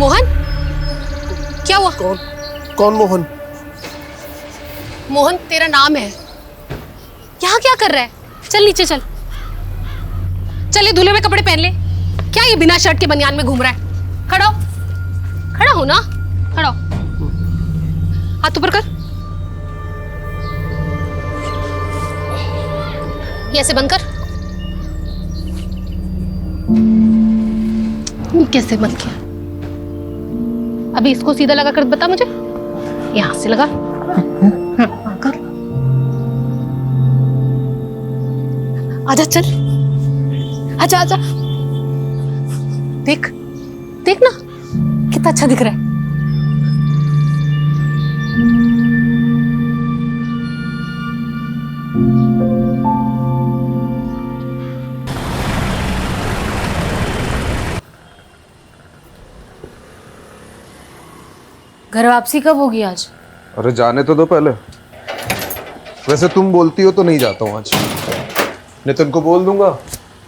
मोहन, क्या हुआ? कौन मोहन? मोहन तेरा नाम है। यहाँ क्या कर रहा है? चल नीचे चल। चल ये धुले हुए कपड़े पहन ले। क्या ये बिना शर्ट के बनियान में घूम रहा है? खड़ा हो, खड़ा हो ना, खड़ा हो। हाथ ऊपर कर, ये ऐसे बंद कर। ये कैसे बंद किया? अभी इसको सीधा लगा कर बता मुझे। यहां से लगा। कर। आजा चल, आजा आजा। देख देख ना कितना अच्छा दिख रहा है। घर वापसी कब होगी आज? अरे जाने तो दो पहले। वैसे तुम बोलती हो तो नहीं जाता हूँ आज। नितिन को बोल दूंगा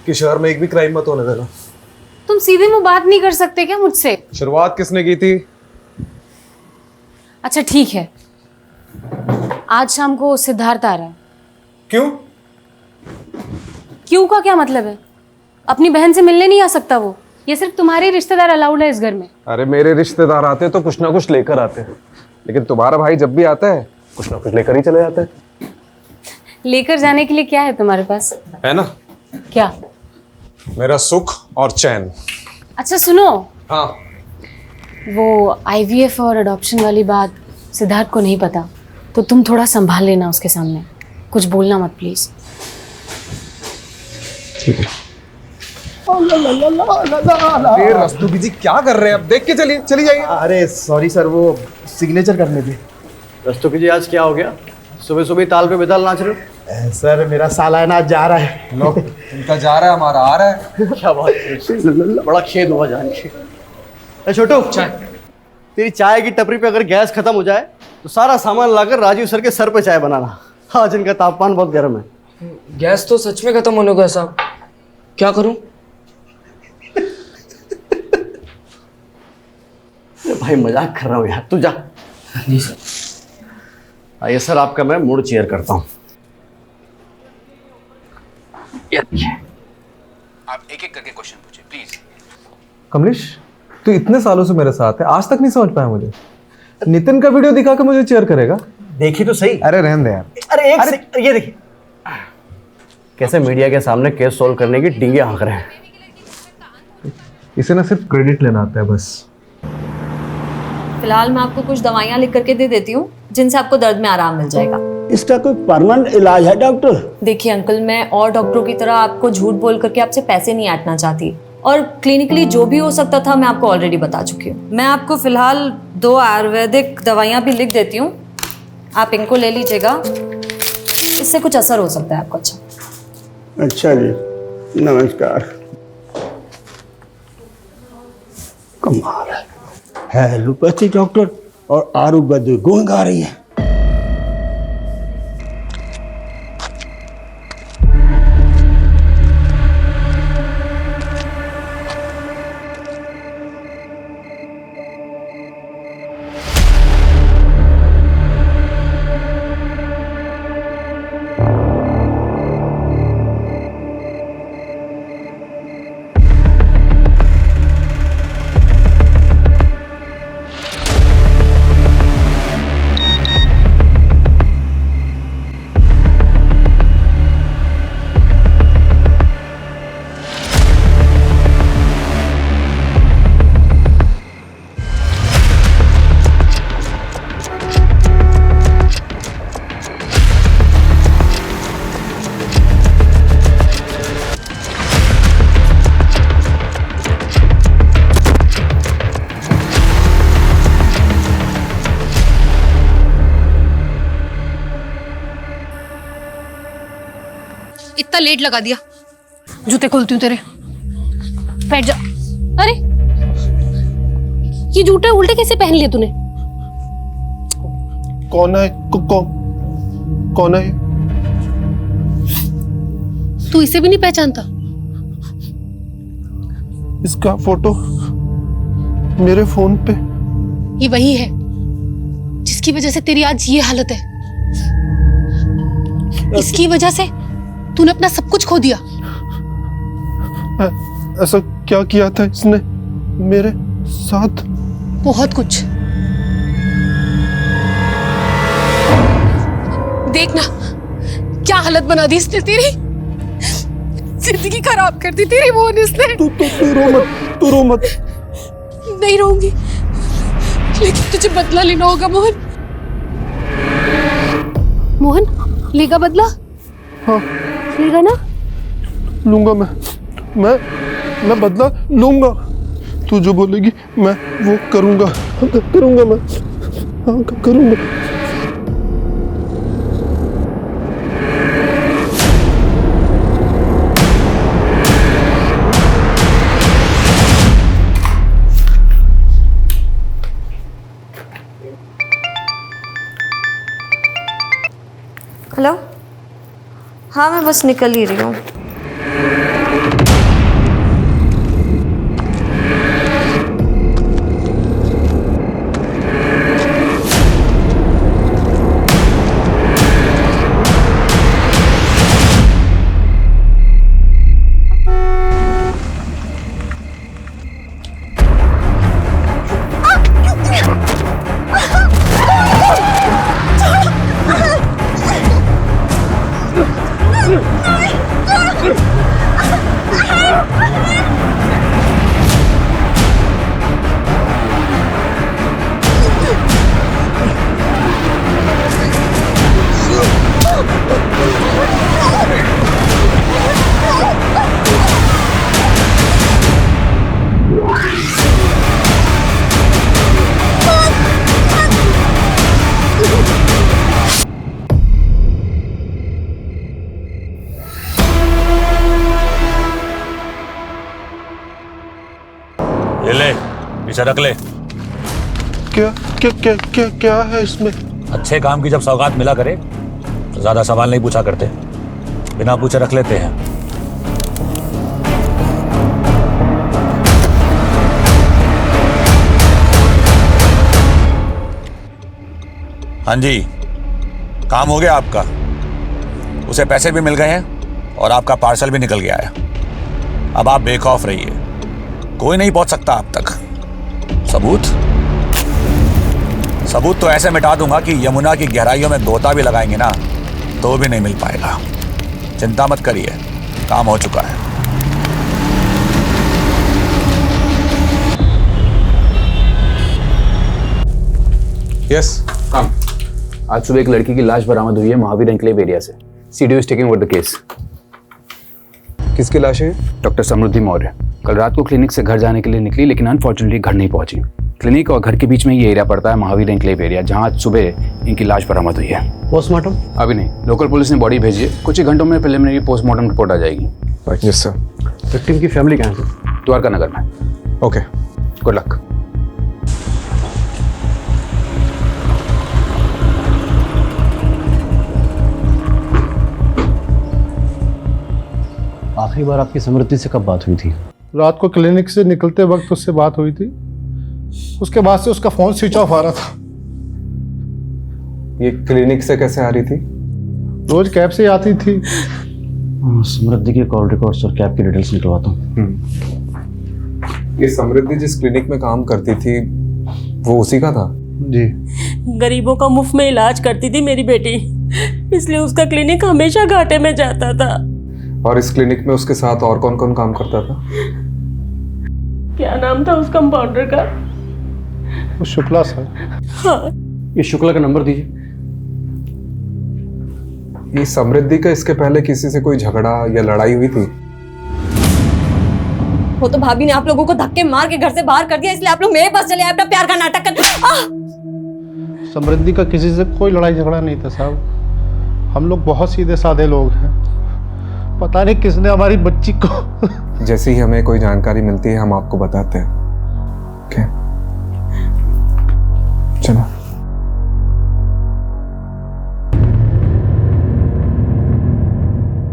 कि शहर में एक भी क्राइम मत होने देना। तुम सीधे मुंह बात नहीं कर सकते क्या मुझसे? शुरुआत किसने की थी? अच्छा ठीक है, आज शाम को सिद्धार्थ आ रहा है। क्यों? क्यों का क्या मतलब है? अपनी बहन से मिलने नहीं आ सकता वो? ये सिर्फ तुम्हारे रिश्तेदार अलाउड है इस घर में। अरे मेरे रिश्तेदार आते तो कुछ ना कुछ लेकर आते हैं, लेकिन तुम्हारा भाई जब भी आता है कुछ ना कुछ लेकर ही चले जाते हैं। लेकर जाने के लिए क्या है तुम्हारे पास? है ना? क्या? मेरा सुख और चैन। अच्छा सुनो, हाँ। वो IVF और अडॉप्शन वाली बात सिद्धार्थ को नहीं पता, तो तुम थोड़ा संभाल लेना उसके सामने। कुछ बोलना मत प्लीज। ठीक है। अरे रस्तोगी जी क्या कर रहे हैं? अब देख के चलिए, चली जाइए। अरे सॉरी सर, वो सिग्नेचर करने थे। रस्तोगी जी आज क्या हो गया? सुबह सुबह ताल पे बेताल नाच रहे हो? सर मेरा सालाना आज जा रहा है। लो, उनका जा रहा है, हमारा आ रहा है। क्या बात है, बड़ा खेद हुआ जान के। छोटू, चाय। तेरी चाय की टपरी पे अगर गैस खत्म हो जाए तो सारा सामान लाकर राजीव सर के सर पे चाय बनाना। आज इनका तापमान बहुत गर्म है। गैस तो सच में खत्म होने को है साहब, क्या करूं? भाई मजाक कर रहा हूँ यार, तू जा। जी सर। आइए सर, आपका मैं मूड चेयर करता हूँ। आप एक एक करके क्वेश्चन पूछिए प्लीज। कमलेश, तू इतने सालों से मेरे साथ है, आज तक नहीं समझ पाया मुझे। नितिन का वीडियो दिखा के मुझे चेयर करेगा? देखी तो सही। अरे रहने दे यार। अरे ये देखिए कैसे मीडिया के सामने केस सोल्व करने की डींगे हाँक रहे हैं। इसे ना सिर्फ क्रेडिट लेना आता है बस। फिलहाल मैं आपको कुछ दवाइयाँ लिख करके दे देती हूँ जिनसे आपको दर्द में आराम मिल जाएगा। इसका कोई परमानेंट इलाज है डॉक्टर? देखिए अंकल, मैं और डॉक्टरों की तरह आपको झूठ बोल करके आपसे पैसे नहीं ऐंठना चाहती, और क्लिनिकली जो भी हो सकता था मैं आपको ऑलरेडी बता चुकी हूँ। मैं आपको फिलहाल 2 आयुर्वेदिक दवाइयाँ भी लिख देती हूँ, आप इनको ले लीजिएगा, इससे कुछ असर हो सकता है आपको। अच्छा जी, नमस्कार। कमाल है एलोपैथी डॉक्टर और आयुर्वेद गुण गा रही है। इतना लेट लगा दिया, जूते खोलती हूँ तेरे। बैठ जा। अरे ये जूते उल्टे कैसे पहन लिए तूने? कौन है? कौन है? तू इसे भी नहीं पहचानता? इसका फोटो मेरे फोन पे। ये वही है जिसकी वजह से तेरी आज ये हालत है। इसकी वजह से तूने अपना सब कुछ खो दिया। ऐसा क्या किया था इसने मेरे साथ? बहुत कुछ। देखना क्या हालत बना दी इसने तेरी। जिंदगी खराब कर दी तेरी मोहन इसने। तू रो मत। नहीं रहूंगी, लेकिन तुझे बदला लेना होगा मोहन। मोहन लेगा बदला? हाँ लेगा ना? लूंगा मैं बदला लूंगा। तू जो बोलेगी मैं वो करूंगा मैं। हाँ करूंगा। हेलो, हाँ मैं बस निकल ही रही हूँ। ये ले, इसे रख ले। क्या है इसमें? अच्छे काम की जब सौगात मिला करे तो ज्यादा सवाल नहीं पूछा करते, बिना पूछे रख लेते हैं। हाँ जी, काम हो गया आपका। उसे पैसे भी मिल गए हैं और आपका पार्सल भी निकल गया है। अब आप बेखौफ रहिए, कोई नहीं पहुंच सकता आप तक। सबूत तो ऐसे मिटा दूंगा कि यमुना की गहराइयों में गोता भी लगाएंगे ना तो भी नहीं मिल पाएगा। चिंता मत करिए, काम हो चुका है। Yes come. आज सुबह एक लड़की की लाश बरामद हुई है महावीर एन्क्लेव एरिया से। CDO is taking over the case. किसकी लाश है? डॉक्टर समृद्धि मौर्य कल रात को क्लिनिक से घर जाने के लिए निकली, लेकिन अनफॉर्चुनेटली घर नहीं पहुंची। क्लिनिक और घर के बीच में ये एरिया पड़ता है महावीर एन्क्लेव एरिया, जहां आज सुबह इनकी लाश बरामद हुई है। पोस्टमार्टम अभी नहीं, लोकल पुलिस ने बॉडी भेजी है। कुछ ही घंटों में प्रिलिमिनरी पोस्टमार्टम रिपोर्ट आ जाएगी। Yes sir. विक्टिम की फैमिली कहाँ है? द्वारका नगर में। Okay, good luck. आखिरी बार आपकी समृद्धि से कब बात हुई थी? रात को क्लिनिक से निकलते वक्त उससे बात हुई थी। उसके बाद से उसका फोन स्विच ऑफ आ रहा था। ये क्लिनिक से कैसे आ रही थी? रोज कैब से आती थी। समृद्धि के कॉल रिकॉर्ड्स और कैब की डिटेल्स निकलवाता हूँ। ये समृद्धि जिस क्लिनिक में काम करती थी वो उसी का था? जी। गरीबों का मुफ्त में इलाज करती थी मेरी बेटी, इसलिए उसका क्लिनिक हमेशा घाटे में जाता था। और इस क्लिनिक में उसके साथ और कौन कौन काम करता था? क्या नाम था उस कंपाउंडर का? वो शुक्ला सर। हाँ। ये शुक्ला का नंबर दीजिए। ये समृद्धि का इसके पहले किसी से कोई झगड़ा या लड़ाई हुई थी? वो तो भाभी ने आप लोगों को धक्के मार के घर से बाहर कर दिया, इसलिए आप लोग मेरे पास चले आए अपना प्यार का नाटक कर। समृद्धि का किसी से कोई लड़ाई झगड़ा नहीं था साहब। हम लोग बहुत सीधे साधे लोग हैं। पता नहीं किसने हमारी बच्ची को जैसे ही हमें कोई जानकारी मिलती है हम आपको बताते हैं। ओके, चलो।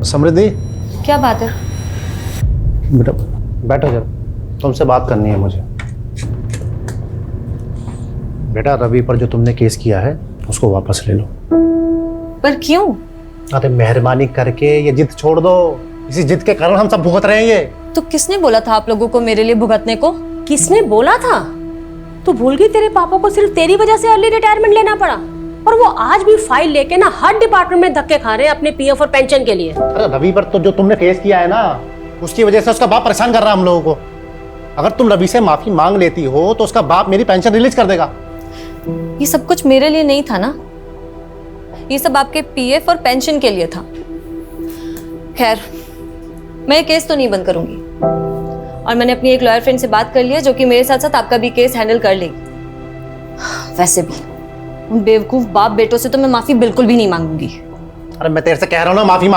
समृद्धि, क्या बात है? बेटा बैठो जरा, तुमसे बात करनी है मुझे। बेटा रवि पर जो तुमने केस किया है उसको वापस ले लो। पर क्यों? अरे मेहरबानी करके ये जिद छोड़ दो, इसी जिद के कारण हम सब भुगत रहे हैं ये। तो किसने बोला था आप लोगों को मेरे लिए भुगतने को? किसने बोला था? तू भूल गई तेरे पापा को सिर्फ तेरी वजह से अर्ली रिटायरमेंट लेना पड़ा, और वो आज भी फाइल लेके ना हर डिपार्टमेंट में धक्के खा रहे हैं अपने पीएफ और पेंशन के लिए। अरे रवि पर तो जो तुमने केस किया है ना, उसकी वजह से उसका बाप परेशान कर रहा है हम लोगों को। अगर तुम रवि से माफी मांग लेती हो तो उसका बाप मेरी पेंशन रिलीज कर देगा। ये सब कुछ मेरे लिए नहीं था ना, ये सब आपके पीएफ और पेंशन के लिए था। खैर, मैं ये केस तो नहीं बंद करूंगी, और मैंने अपनी एक लॉयर फ्रेंड से बात कर ली है जो कि मेरे साथ साथ आपका भी केस हैंडल कर लेगी। वैसे भी उन बेवकूफ बाप बेटों से तो मैं माफी बिल्कुल भी नहीं मांगूंगी। अरे मैं तेरे से कह रहा हूँ ना, माफी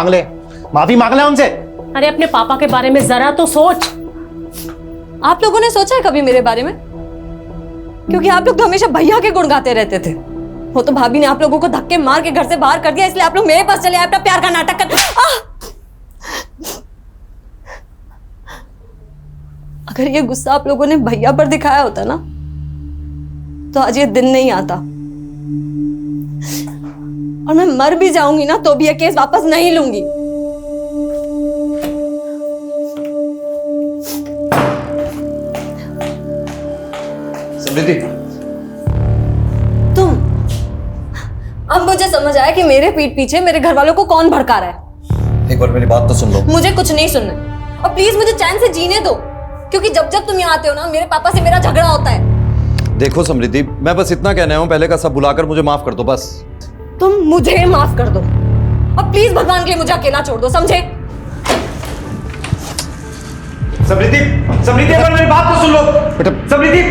मांग ले उनसे। अरे अपने पापा के बारे में जरा तो सोच। आप लोगों ने सोचा है कभी मेरे बारे में? क्योंकि आप लोग तो हमेशा भैया के गुण गाते रहते थे। वो तो भाभी ने आप लोगों को धक्के मार के घर से बाहर कर दिया, इसलिए आप लोग मेरे पास चले आए अपना प्यार का नाटक कर। अगर ये गुस्सा आप लोगों ने भैया पर दिखाया होता ना, तो आज ये दिन नहीं आता, और मैं मर भी जाऊंगी ना तो भी ये केस वापस नहीं लूंगी। समृद्धि, तुम, अब मुझे समझ आया कि मेरे पीठ पीछे मेरे घर वालों को कौन भड़का रहा है। एक बार मेरी बात तो सुन लो। मुझे कुछ नहीं सुनना, और प्लीज मुझे चैन से जीने दो, क्योंकि जब जब तुम यहाँ आते हो ना, मेरे पापा से मेरा झगड़ा होता है। देखो समृद्धि, मैं बस इतना कहना हूँ, पहले का सब भुलाकर मुझे माफ कर दो बस। तुम मुझे माफ कर दो, और प्लीज भगवान के लिए मुझे अकेला छोड़ दो, समझे? समृद्धि, समृद्धि एक बार मेरी बात तो सुन लो। बेटा समृद्धि,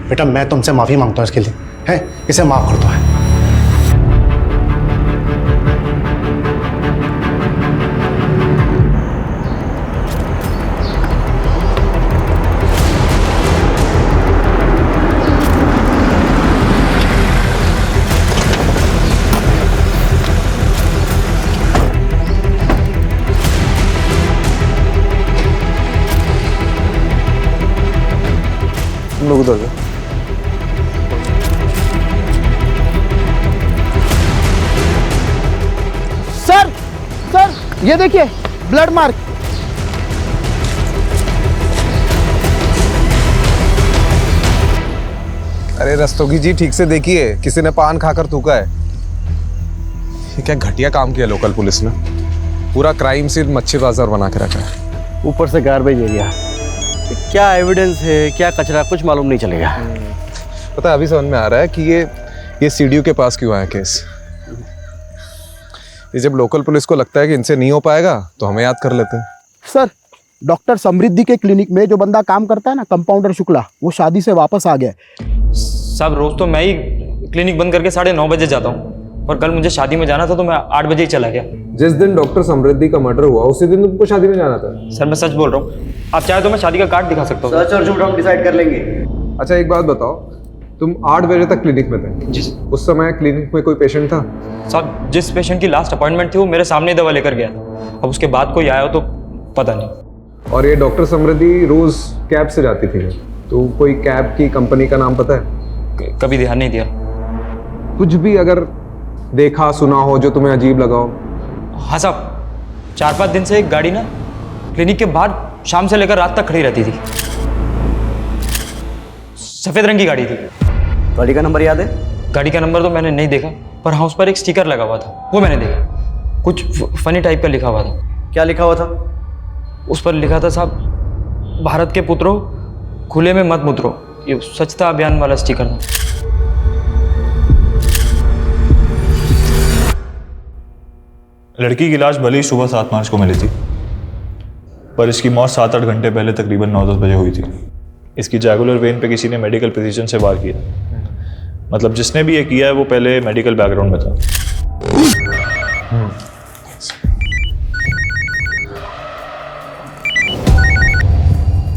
बेटा मैं तुमसे माफी मांगता हूँ इसके लिए, है, इसे माफ कर दो। है तुम लोग उधर जाओ। सर ये देखिए ब्लड मार्क। अरे रस्तोगी जी, ठीक से देखिए, किसी ने पान खाकर थूका है। ये क्या घटिया काम किया लोकल पुलिस ने, पूरा क्राइम सीन मच्छी बाजार बना के रखा है। ऊपर से गार्बेज एरिया, क्या एविडेंस है क्या कचरा कुछ मालूम नहीं चलेगा। पता है, अभी समझ में आ रहा है कि ये सीडीओ के पास क्यों आया केस। ये जब लोकल पुलिस को लगता है कि इनसे नहीं हो पाएगा तो हमें याद कर लेते हैं। सर, डॉक्टर समृद्धि के क्लिनिक में जो बंदा काम करता है ना, कंपाउंडर शुक्ला, वो शादी से वापस आ गया। साहब रोज तो मैं ही क्लिनिक बंद करके 9:30 बजे जाता हूँ, और कल मुझे शादी में जाना था तो मैं 8 बजे ही चला गया। जिस दिन डॉक्टर समृद्धि का मर्डर हुआ उसी दिन तुमको शादी में जाना था। सर मैं सच बोल रहा हूँ, आप चाहे तो मैं शादी का कार्ड दिखा सकता हूँ। सच और झूठ हम डिसाइड कर लेंगे। अच्छा एक बात बताओ, तुम 8 बजे तक क्लिनिक में थे? जी। उस समय क्लिनिक में कोई पेशेंट था? साहब जिस पेशेंट की लास्ट अपॉइंटमेंट थी वो मेरे सामने दवा लेकर गया था, अब उसके बाद कोई आया हो तो पता नहीं। और ये डॉक्टर समृद्धि रोज कैब से जाती थी, तो कोई कैब की कंपनी का नाम पता है? कभी ध्यान नहीं दिया। कुछ भी अगर देखा सुना हो जो तुम्हें अजीब लगा हो? हाँ साहब, 4-5 दिन से एक गाड़ी ना क्लिनिक के बाहर शाम से लेकर रात तक खड़ी रहती थी। सफेद रंग की गाड़ी थी। गाड़ी का नंबर याद है? गाड़ी का नंबर तो मैंने नहीं देखा, पर हाँ उस पर एक स्टिकर लगा हुआ था, वो मैंने देखा। कुछ फनी टाइप का लिखा हुआ था। क्या लिखा हुआ था? उस पर लिखा था साहब, भारत के पुत्रों खुले में मत मुतरो। ये स्वच्छता अभियान वाला स्टिकर था। लड़की की लाश भले ही सुबह 7 मार्च को मिली थी, पर इसकी मौत 7-8 घंटे पहले तकरीबन 9-10 बजे हुई थी। इसकी जैगुलर वेन पे किसी ने मेडिकल प्रिसीजन से वार किया, मतलब जिसने भी ये किया है वो पहले मेडिकल बैकग्राउंड में था।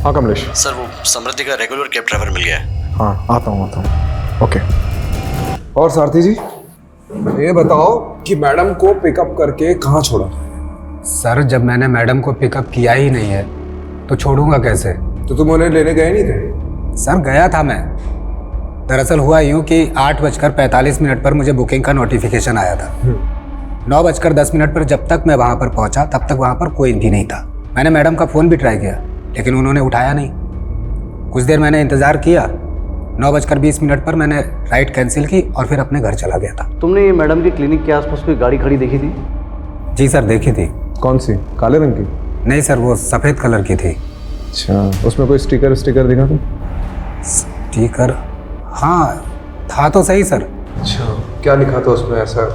हाँ कमलेश। सर वो समृद्धि का रेगुलर कैब ड्राइवर मिल गया है। हाँ आता हूँ ओके। और सारथी जी ये बताओ कि मैडम को पिकअप करके कहाँ छोड़ा? सर जब मैंने मैडम को पिकअप किया ही नहीं है तो छोड़ूंगा कैसे? तो तुम उन्हें लेने गए नहीं थे? सर गया था मैं, दरअसल हुआ यूँ कि 8:45 पर मुझे बुकिंग का नोटिफिकेशन आया था। 9:10 पर जब तक मैं वहाँ पर पहुँचा तब तक वहाँ पर कोई भी नहीं था। मैंने मैडम का फ़ोन भी ट्राई किया लेकिन उन्होंने उठाया नहीं। कुछ देर मैंने इंतज़ार किया। 9:20 पर मैंने राइड कैंसिल की और फिर अपने घर चला गया था। तुमने ये मैडम की क्लिनिक के आसपास कोई गाड़ी खड़ी देखी थी? जी सर, देखी थी। कौन सी? काले रंग की? नहीं सर, वो सफ़ेद कलर की थी। अच्छा, उसमें कोई स्टिकर दिखा था? स्टिकर? हाँ था तो सही सर। अच्छा, क्या लिखा था उसमें ऐसा?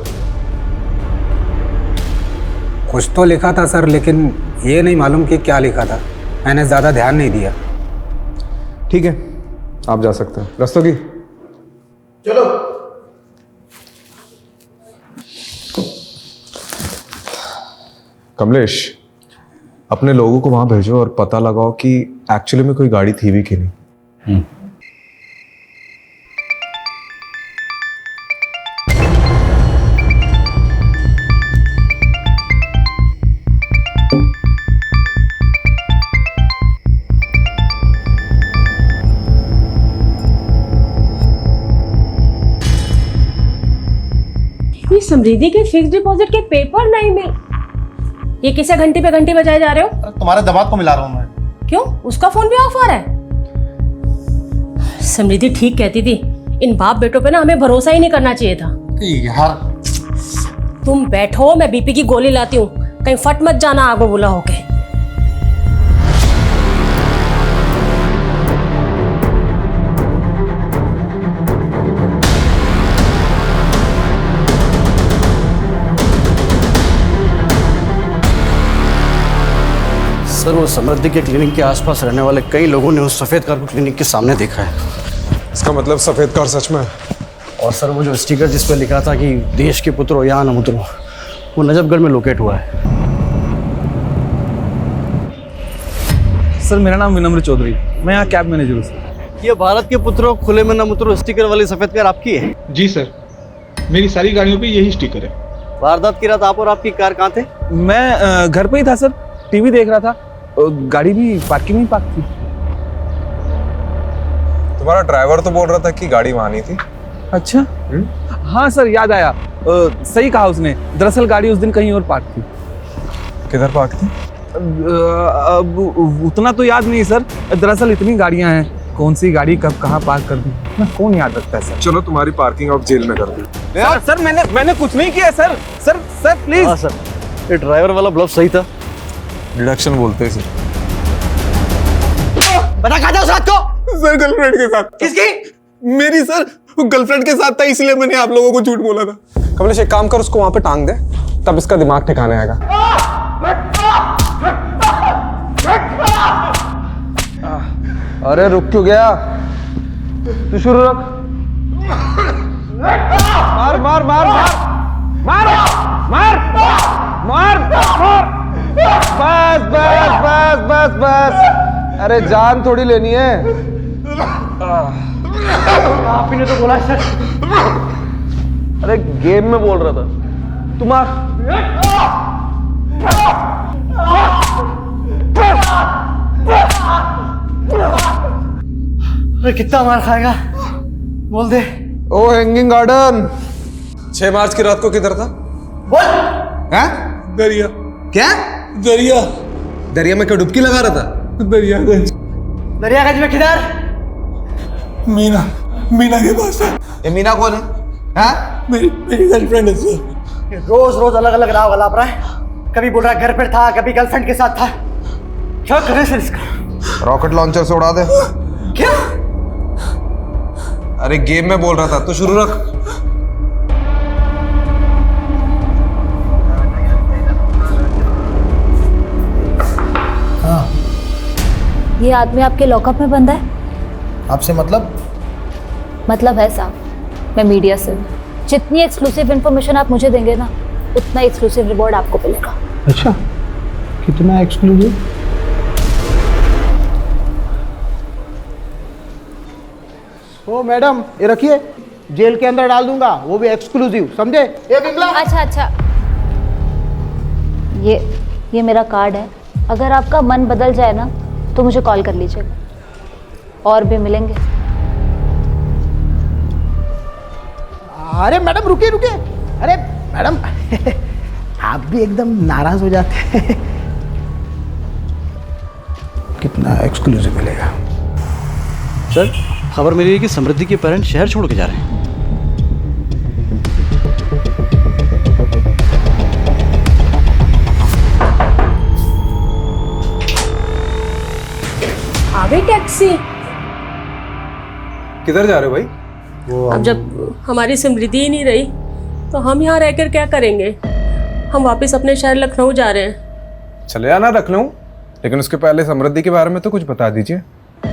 कुछ तो लिखा था सर, लेकिन ये नहीं मालूम कि क्या लिखा था। मैंने ज़्यादा ध्यान नहीं दिया। ठीक है, आप जा सकते हैं। रस्तोगी, चलो। कमलेश, अपने लोगों को वहां भेजो और पता लगाओ कि एक्चुअली में कोई गाड़ी थी भी कि नहीं। ये समृद्धि के फिक्स डिपॉजिट के पेपर नहीं मिल। ये किसे घंटी पे घंटी बजाए जा रहे हो? तुम्हारे दमाग को मिला रहा हूँ मैं। क्यों? उसका फोन भी ऑफ आ रहा है। समृद्धि ठीक कहती थी, इन बाप बेटों पे ना हमें भरोसा ही नहीं करना चाहिए था। यार तुम बैठो, मैं बीपी की गोली लाती हूँ, कहीं फट मत जाना आगो बुला होके। सर, वो समृद्धि के क्लिनिक के आसपास रहने वाले कई लोगों ने उस सफ़ेद कार को क्लिनिक के सामने देखा है। इसका मतलब सफ़ेद कार सच में है? और सर, वो जो स्टिकर जिस पर लिखा था कि देश के पुत्रों यहाँ न उतरो, वो नजफगढ़ में लोकेट हुआ है। सर, मेरा नाम विनम्र चौधरी, मैं यहाँ कैब मैनेजर हूँ सर। ये भारत के पुत्रों खुले में न उतरो स्टिकर वाली सफ़ेद कार आपकी है? जी सर, मेरी सारी गाड़ियों पे यही स्टिकर है। वारदात की रात आप और आपकी कार कहाँ थे? मैं घर पे ही था सर, टीवी देख रहा था। गाड़ी भी पार्किंग में पार्क थी। तुम्हारा ड्राइवर तो बोल रहा था कि गाड़ी वहां नहीं थी। अच्छा, हाँ सर, याद आया। सही कहा उसने। दरअसल गाड़ी उस दिन कहीं और पार्क थी। किधर पार्क थी? अब उतना तो याद नहीं सर। दरअसल इतनी गाड़ियां हैं, कौन सी गाड़ी कब कहाँ पार्क कर दी ना, कौन याद रखता है सर। चलो, तुम्हारी पार्किंग अब जेल में कर दी। सर मैंने कुछ नहीं किया सर। Sir please. हाँ सर, ये ड्राइवर वाला ब्लफ सही था। डिडक्शन बोलते हैं सर। बता कहाँ था उस रात को? सर, गर्लफ्रेंड के साथ। किसकी? मेरी सर। वो गर्लफ्रेंड के साथ था, इसलिए मैंने आप लोगों को झूठ बोला था। कमलेश, एक काम कर, उसको वहां पे टांग दे, तब इसका दिमाग ठिकाने आएगा। अरे रुक क्यों गया? तू शुरू रख। मार मार मार मार मार मार मार। बस बस बस बस बस। अरे जान थोड़ी लेनी है। आप ही ने तो बोला सर। अरे गेम में बोल रहा था। तुम अरे कितना मार खाएगा? बोल दे। ओ हैंगिंग गार्डन। 6 मार्च की रात को किधर था? बोल। हैं? दरिया। क्या? दरिया। दरिया में क्या डुबकी लगा रहा था? दरियागंज। दरियागंज में किधर? मीना के पास है। ये मीना कौन है? हाँ? मेरी गर्लफ्रेंड है सर। रोज रोज अलग अलग राह गलाप रहा है। कभी बोल रहा है घर पर था, कभी गर्लफ्रेंड के साथ था। क्या करे सर इसका? रॉकेट लॉन्चर से उड़ा दे। क्या? अरे गेम में बोल रहा था, तो शुरू रख। हाँ। ये आदमी आपके लॉकअप में बंद है? आपसे मतलब? मतलब है साहब, मैं मीडिया से हूँ। जितनी एक्सक्लूसिव इन्फॉर्मेशन आप मुझे देंगे ना, उतना एक्सक्लूसिव रिवॉर्ड आपको मिलेगा। अच्छा, कितना एक्सक्लूसिव? ओ मैडम, ये रखिए, जेल के अंदर डाल दूंगा, वो भी एक्सक्लूसिव, समझे? ये बिमला। अच्छा, ये मेरा कार्ड है। अगर आपका मन बदल जाए ना तो मुझे कॉल कर लीजिएगा, और भी मिलेंगे। अरे मैडम रुकिए रुकिए, अरे मैडम आप भी एकदम नाराज हो जाते हैं। कितना एक्सक्लूसिव मिलेगा? सर खबर मिली है कि समृद्धि के पेरेंट्स शहर छोड़ के जा रहे हैं। आ गई टैक्सी। किधर जा रहे हो भाई? अब जब हमारी समृद्धि ही नहीं रही तो हम यहाँ रहकर क्या करेंगे? हम वापस अपने शहर लखनऊ जा रहे हैं। चले आना लखनऊ, लेकिन उसके पहले समृद्धि के बारे में तो कुछ बता दीजिए।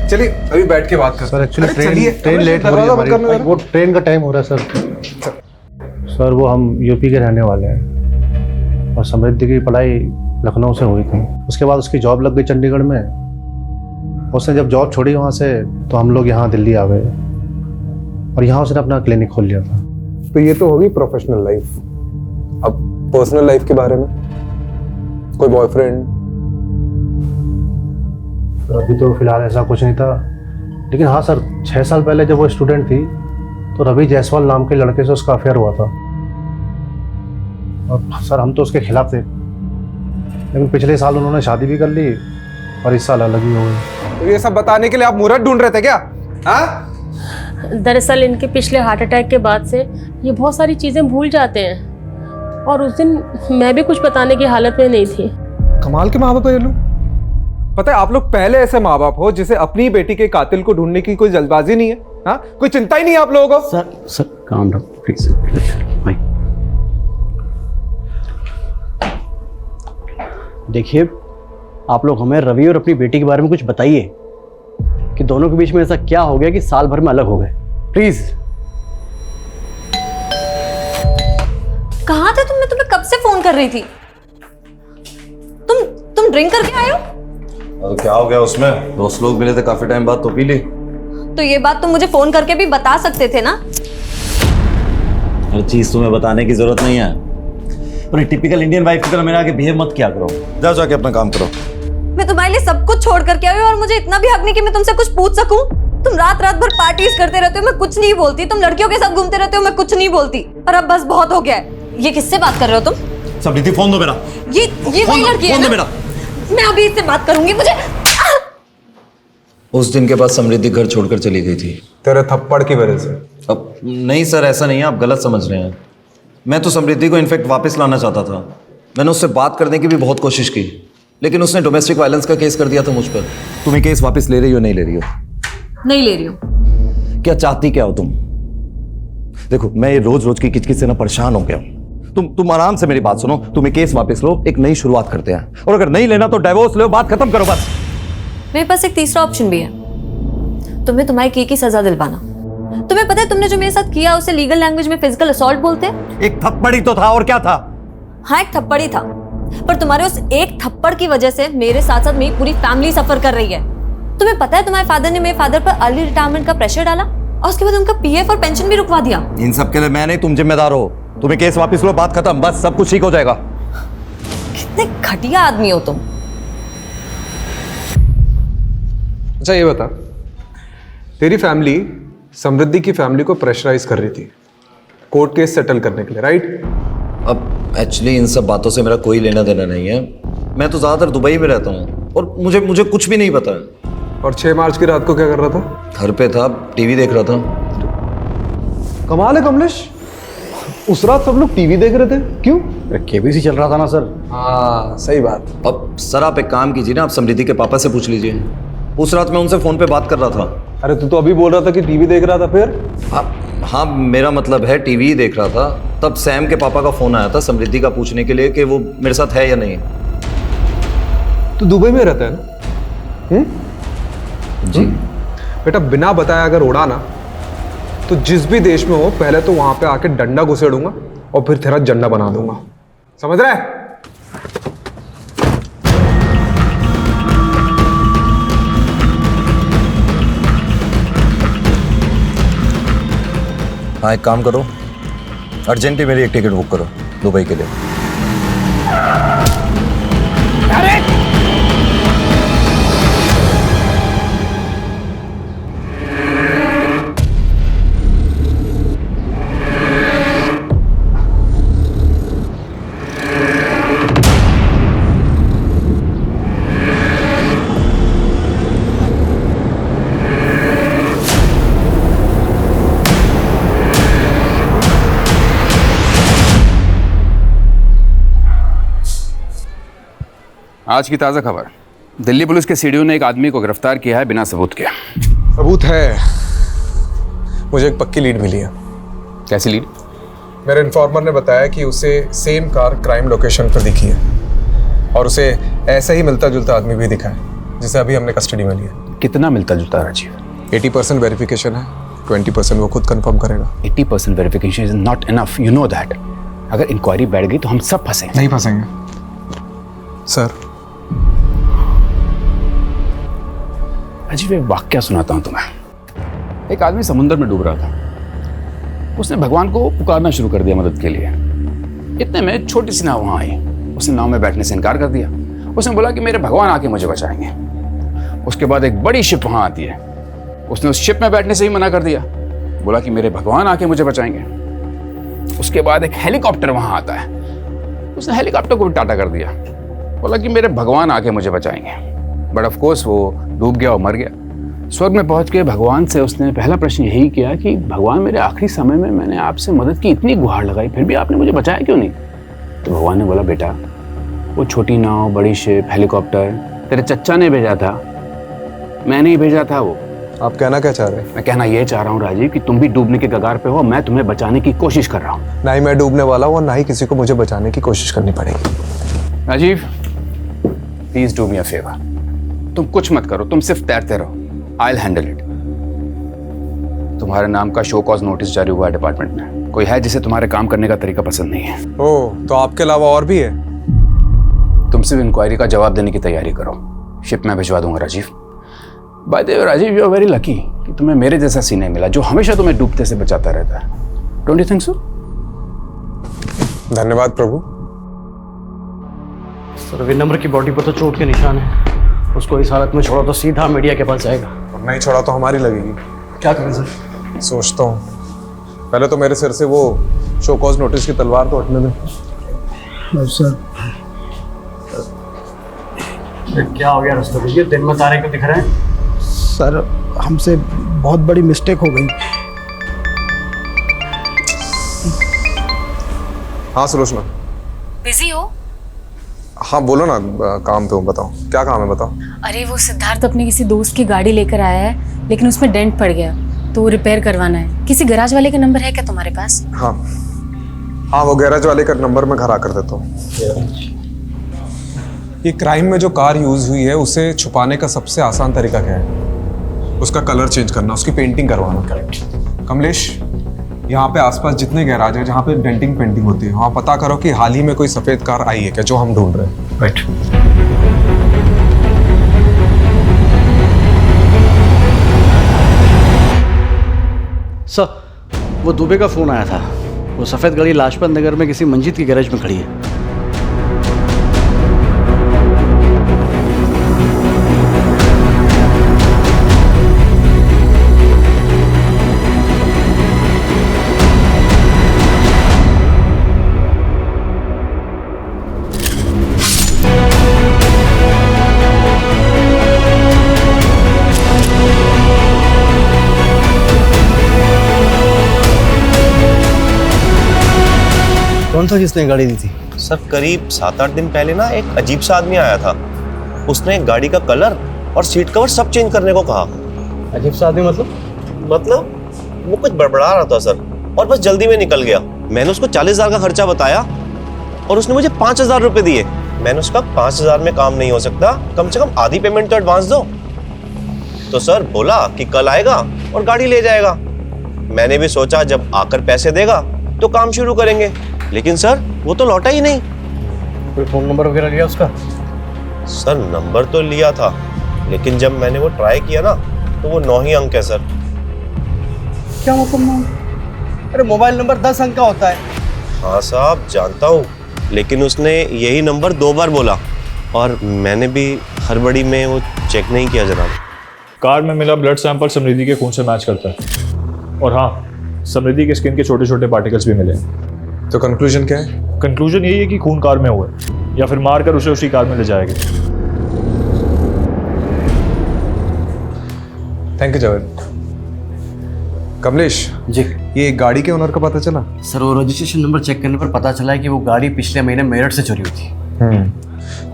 चलिए अभी बैठ के बात करते सर हैं। एक्चुअली चलिए, ट्रेन लेट हो रही है दरवाजा बंद करने हमारी, दो। वो ट्रेन का टाइम हो रहा है सर। सर वो हम यूपी के रहने वाले हैं और समृद्धि की पढ़ाई लखनऊ से हुई थी। उसके बाद उसकी जॉब लग गई चंडीगढ़ में। उसने जब जॉब छोड़ी वहाँ से तो हम लोग यहाँ दिल्ली आ गए और यहाँ उसने अपना क्लिनिक खोल लिया था। तो ये तो होगी प्रोफेशनल लाइफ। अब पर्सनल लाइफ के बारे में, कोई बॉयफ्रेंड? अभी तो फिलहाल ऐसा कुछ नहीं था, लेकिन हाँ सर 6 साल पहले जब वो स्टूडेंट थी तो रवि जायसवाल नाम के लड़के से उसका अफेयर हुआ था। और सर हम तो उसके खिलाफ थे, लेकिन पिछले साल उन्होंने शादी भी कर ली और इस साल अलग ही हो गई। तो ये सब बताने के लिए आप मुहूर्त ढूंढ रहे थे क्या? हाँ? दरअसल इनके पिछले हार्ट अटैक के बाद से ये बहुत सारी चीज़ें भूल जाते हैं और उस दिन मैं भी कुछ बताने की हालत में नहीं थी। कमाल के माँ बाप है ये लोग। पता है आप लोग पहले ऐसे माँ बाप हो जिसे अपनी बेटी के कातिल को ढूंढने की कोई जल्दबाजी नहीं है। हाँ, कोई चिंता ही नहीं है आप लोगों को। सर काम डाउन प्लीज भाई। देखिए आप लोग हमें रवि और अपनी बेटी के बारे में कुछ बताइए कि दोनों के बीच में ऐसा क्या हो गया कि साल भर में अलग हो गए, प्लीज। कहाँ थे तुम? मैं तुम्हें कब से फोन कर रही थी। तुम ड्रिंक करके आए हो? तो क्या हो गया उसमें? दोस्त लोग मिले थे काफी टाइम बाद तो पी ली। तो ये बात तुम मुझे फोन करके भी बता सकते थे ना। हर चीज तुम्हें बताने की जरूरत नहीं है। पर टिपिकल इंडियन वाइफ की तरह मेरे आगे बिहेव मत किया करो। जाओ जाके अपना काम करो। मैं तुम्हारे लिए सब कुछ छोड़ करके आई हूँ और मुझे इतना भी हक नहीं कि मैं तुमसे कुछ पूछ सकूं। तुम रात रात भर पार्टीज करते रहते हो, मैं कुछ नहीं बोलती। तुम लड़कियों के साथ घूमते रहते हो, मैं कुछ नहीं बोलती। और अब बस बहुत हो गया है। ये किससे बात कर रहे हो तुम? समृद्धि फोन दो मेरा। ये वही लड़की है ना? मैं अभी इससे बात करूंगी। मुझे उस दिन के बाद समृद्धि घर छोड़कर चली गई थी तेरे थप्पड़ की वजह से। अब नहीं सर, ऐसा नहीं है, आप गलत समझ रहे हैं। मैं तो समृद्धि को इनफैक्ट वापस लाना चाहता था। मैंने उससे बात करने की भी बहुत कोशिश की, लेकिन उसने डोमेस्टिक वायलेंस का केस कर दिया था मुझ पर। तुम्हें केस वापस ले रही हो नहीं ले रही हो? नहीं ले रही हूँ। क्या चाहती क्या हो तुम? देखो मैं ये रोज रोज की किचकिच से ना परेशान हो गया हूं। तुम आराम से मेरी बात सुनो। तुम ये केस वापस लो, एक नई शुरुआत करते हैं। और अगर नहीं लेना तो डाइवोर्स लो, बात खत्म करो बस। मेरे पास एक तीसरा ऑप्शन भी है। तुम्हें तुम्हारे किए की सजा दिलवाना। तुम्हें पता है तुमने जो मेरे साथ किया उसे लीगल लैंग्वेज में फिजिकल असॉल्ट बोलते हैं। एक थप्पड़ ही तो था, और क्या था? हाँ एक थप्पड़ ही था, पर तुम्हारे उस एक थप्पड़ की वजह से मेरे साथ साथ मेरी पूरी फैमिली सफर कर रही है। तुम्हें पता है तुम्हारे फादर ने मेरे फादर पर अर्ली रिटायरमेंट का प्रेशर डाला और उसके बाद उनका पीएफ और पेंशन भी रुकवा दिया। इन सब के लिए मैं नहीं, तुम जिम्मेदार हो। तुम्हें केस वापस लो, बात खत्म, बस सब कुछ ठीक हो जाएगा। कितने घटिया आदमी हो तुम। अच्छा ये बता, तेरी फैमिली समृद्धि की फैमिली को प्रेशराइज कर रही थी कोर्ट केस सेटल करने के लिए, राइट? अब एक्चुअली इन सब बातों से मेरा कोई लेना देना नहीं है। मैं तो ज्यादातर दुबई में रहता हूँ और मुझे कुछ भी नहीं पता है। और 6 मार्च की रात को क्या कर रहा था? घर पे था, टीवी देख रहा था। कमाल है कमलेश, उस रात सब लोग टीवी देख रहे थे, क्यों? केबीसी चल रहा था ना सर। हाँ सही बात। अब सर आप एक काम कीजिए ना, आप समृद्धि के पापा से पूछ लीजिए। उस रात मैं उनसे फोन पे बात कर रहा था। अरे तू तो अभी बोल रहा था कि टीवी देख रहा था, फिर? हाँ मेरा मतलब है टीवी ही देख रहा था। तब सैम के पापा का फोन आया था समृद्धि का पूछने के लिए कि वो मेरे साथ है या नहीं। तू दुबई में रहता है ना? जी बेटा, बिना बताया अगर उड़ा ना तो जिस भी देश में हो पहले तो वहां पे आके डंडा घुसेड़ूंगा और फिर तेरा झंडा बना दूंगा, समझ रहा है? हाँ एक काम करो, अर्जेंटली मेरी एक टिकट बुक करो दुबई के लिए। आज की ताज़ा खबर, दिल्ली पुलिस के सीडीओ ने एक आदमी को गिरफ्तार किया है बिना सबूत के। सबूत है, मुझे एक पक्की लीड मिली है। कैसी लीड? मेरे इन्फॉर्मर ने बताया कि उसे सेम कार क्राइम लोकेशन पर दिखी है और उसे ऐसा ही मिलता जुलता आदमी भी दिखा है जिसे अभी हमने कस्टडी में लिया। कितना मिलता जुलता राजीव? 80% वेरिफिकेशन है, 20% वो खुद कंफर्म करेगा। 80% verification is not enough, you know that. अगर इंक्वायरी बैठ गई तो हम सब फंसेंगे। नहीं फंसेंगे सर। राजीव, एक वाक्या सुनाता हूं तुम्हें। एक आदमी समुद्र में डूब रहा था। उसने भगवान को पुकारना शुरू कर दिया मदद के लिए। इतने में छोटी सी नाव वहां आई। उसने नाव में बैठने से इनकार कर दिया। उसने बोला कि मेरे भगवान आके मुझे बचाएंगे। उसके बाद एक बड़ी शिप वहां आती है। उसने उस शिप में बैठने से ही मना कर दिया, बोला कि मेरे भगवान आके मुझे बचाएंगे। उसके बाद एक हेलीकॉप्टर वहां आता है। उसने हेलीकॉप्टर को भी टाटा कर दिया, बोला कि मेरे भगवान आके मुझे बचाएंगे। बट ऑफ कोर्स वो डूब गया और मर गया। स्वर्ग में पहुंच के भगवान से उसने पहला प्रश्न यही किया कि भगवान, मेरे आखिरी समय में मैंने आपसे मदद की इतनी गुहार लगाई, फिर भी आपने मुझे बचाया क्यों नहीं? तो भगवान ने बोला, बेटा वो छोटी नाव, बड़ी शिप, हेलीकॉप्टर तेरे चच्चा ने भेजा था, मैंने ही भेजा था। वो आप कहना क्या चाह रहे हैं? मैं कहना ये चाह रहा हूँ राजीव कि तुम भी डूबने के कगार पे हो। मैं तुम्हें बचाने की कोशिश कर रहा हूँ। ना ही मैं डूबने वाला हूँ और ना ही किसी को मुझे बचाने की कोशिश करनी पड़ेगी। Rajeev, please do me a favour. तुम कुछ मत करो, तुम सिर्फ तैरते रहो। I will handle it. तुम्हारे नाम का शो कॉज नोटिस जारी हुआ है डिपार्टमेंट में। कोई है जिसे तुम्हारे काम करने का तरीका पसंद नहीं है? ओह, तो आपके अलावा और भी है? तुम सिर्फ इंक्वायरी का जवाब देने की तैयारी करो। शिप में भिजवा दूंगा Rajeev. By the way Rajeev, you are very lucky कि तुम्हें मेरे जैसा सीने मिला जो हमेशा तुम्हें डूबते से बचाता रहता है। Don't you think so? धन्यवाद प्रभु। सर, विनम्र की बॉडी पर तो चोट के निशान है। उसको इस हालत में छोड़ा तो सीधा मीडिया के पास जाएगा। और नहीं छोड़ा तो हमारी लगेगी। क्या करें सर? सोचता हूँ पहले तो मेरे सिर से वो शो कॉज नोटिस की तलवार तो हटने दे। सर क्या हो गया रस्तों? ये दिन में तारे क्यों दिख रहे हैं? सर, हमसे बहुत बड़ी मिस्टेक हो गई। हाँ सुलोचना। बिजी हो? हाँ बोलो ना, काम पे हूँ। बताओ क्या काम है, बताओ। अरे वो सिद्धार्थ अपने किसी दोस्त की गाड़ी लेकर आया है, लेकिन उसमें डेंट पड़ गया तो वो रिपेयर करवाना है। किसी गैराज वाले का नंबर है क्या तुम्हारे पास? हाँ हाँ, वो गैराज वाले का नंबर मैं घर आकर देता हूँ। ये क्राइम में जो कार यूज हुई है उसे छुपाने का सबसे आसान तरीका क्या है? उसका कलर चेंज करना, उसकी पेंटिंग करवाना। करेक्ट। कमलेश, यहाँ पे आसपास जितने गैराज है जहाँ पे डेंटिंग पेंटिंग होती है, वहाँ पता करो कि हाल ही में कोई सफेद कार आई है क्या जो हम ढूंढ रहे हैं। राइट। सर, वो दुबे का फोन आया था। वो सफेद गाड़ी लाजपत नगर में किसी मंजिल की गैरेज में खड़ी है। कौन था जिसने गाड़ी दी थी? सर, करीब 7-8 दिन पहले ना एक अजीब सा आदमी आया था। उसने गाड़ी का कलर और सीट कवर सब चेंज करने को कहा। अजीब सा आदमी मतलब? मतलब वो कुछ बड़बड़ा रहा था सर, और बस जल्दी में निकल गया। मैंने उसको 40,000 का खर्चा बताया और उसने मुझे 5,000 रुपए दिए। मैंने उसका 5,000 में काम नहीं हो सकता, कम से कम आधी पेमेंट तो एडवांस दो। तो सर बोला कि कल आएगा और गाड़ी ले जाएगा। मैंने भी सोचा जब आकर पैसे देगा तो काम शुरू करेंगे, लेकिन सर वो तो लौटा ही नहीं। कोई फोन नंबर वगैरह लिया उसका? सर नंबर तो लिया था, लेकिन जब मैंने वो ट्राई किया ना तो वो 9 ही अंक है सर। क्या मतलब? अरे मोबाइल नंबर 10 अंक का होता है। हाँ साहब जानता हूँ, लेकिन उसने यही नंबर 2 बार बोला और मैंने भी हड़बड़ी में वो चेक नहीं किया जनाब। कार में मिला ब्लड सैंपल समृद्धि के खून से मैच करता है। और हाँ, समृद्धि के स्किन के छोटे छोटे पार्टिकल्स भी मिले। तो कंक्लूजन क्या है? कंक्लूजन यही है कि खून कार में हुआ है, या फिर मारकर उसे उसी कार में ले जाएगा। Thank you Javed. कमलेश जी, ये गाड़ी के ओनर का पता चला? सर, वो रजिस्ट्रेशन नंबर चेक करने पर पता चला है कि वो गाड़ी पिछले महीने मेरठ से चोरी हुई थी।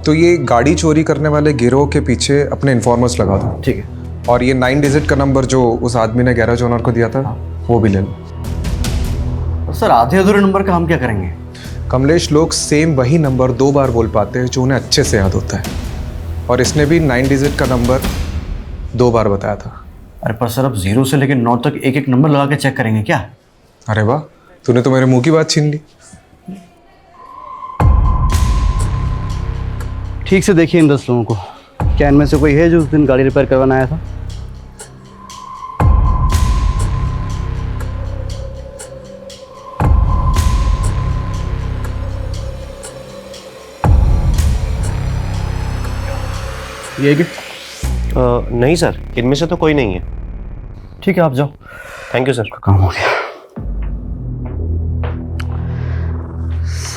तो ये गाड़ी चोरी करने वाले गिरोह के पीछे अपने इन्फॉर्मर्स लगा दो। ठीक है। और ये 9 डिजिट का नंबर जो उस आदमी ने गैराज ओनर को दिया था वो भी ले लो। तो सर आधे अधूरे नंबर का हम क्या करेंगे? कमलेश, लोग सेम वही नंबर 2 बार बोल पाते हैं जो उन्हें अच्छे से याद होता है, और इसने भी 9 डिजिट का नंबर 2 बार बताया था। अरे पर सर अब 0 से लेकर 9 तक एक एक नंबर लगा के चेक करेंगे क्या? अरे वाह, तूने तो मेरे मुंह की बात छीन ली। ठीक से देखिए इन 10 लोगों को, क्या इनमें से कोई है जो उस दिन गाड़ी रिपेयर करवाने आया था? ये नहीं सर, इनमें से तो कोई नहीं है। ठीक है, आप जाओ। Thank you sir. काम हो गया।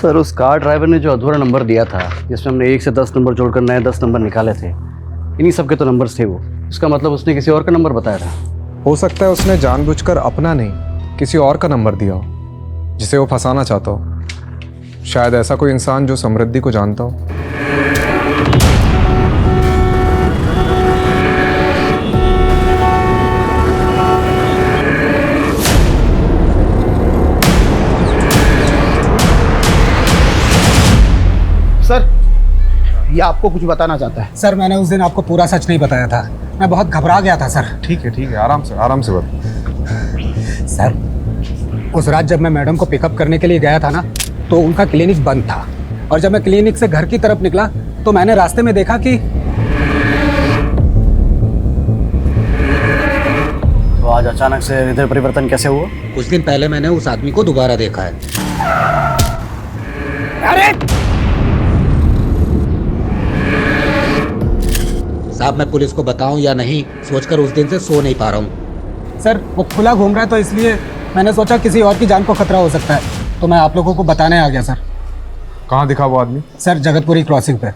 सर उस कार ड्राइवर ने जो अधूरा नंबर दिया था, जिसमें हमने 1 से 10 नंबर जोड़कर नए 10 नंबर निकाले थे, इन्हीं सब के तो नंबर्स थे वो। इसका मतलब उसने किसी और का नंबर बताया था। हो सकता है उसने जानबूझकर अपना नहीं किसी और का नंबर दिया हो जिसे वो फंसाना चाहता हो। शायद ऐसा कोई इंसान जो समृद्धि को जानता हो। सर ये आपको कुछ बताना चाहता है। सर मैंने उस दिन आपको पूरा सच नहीं बताया था, मैं बहुत घबरा गया था सर। ठीक है, आराम से बता। सर उस रात जब मैं मैडम को पिकअप करने के लिए गया था ना, तो उनका क्लिनिक बंद था, और जब मैं क्लिनिक से घर की तरफ निकला तो मैंने रास्ते में देखा कि तो आज अचानक से हृदय परिवर्तन कैसे हुआ? कुछ दिन पहले मैंने उस आदमी को दोबारा देखा है। अरे साहब मैं पुलिस को बताऊं या नहीं सोचकर उस दिन से सो नहीं पा रहा हूँ। सर वो खुला घूम रहा है, तो इसलिए मैंने सोचा किसी और की जान को खतरा हो सकता है, तो मैं आप लोगों को बताने आ गया सर। कहाँ दिखा वो आदमी? सर जगतपुरी क्रॉसिंग पे।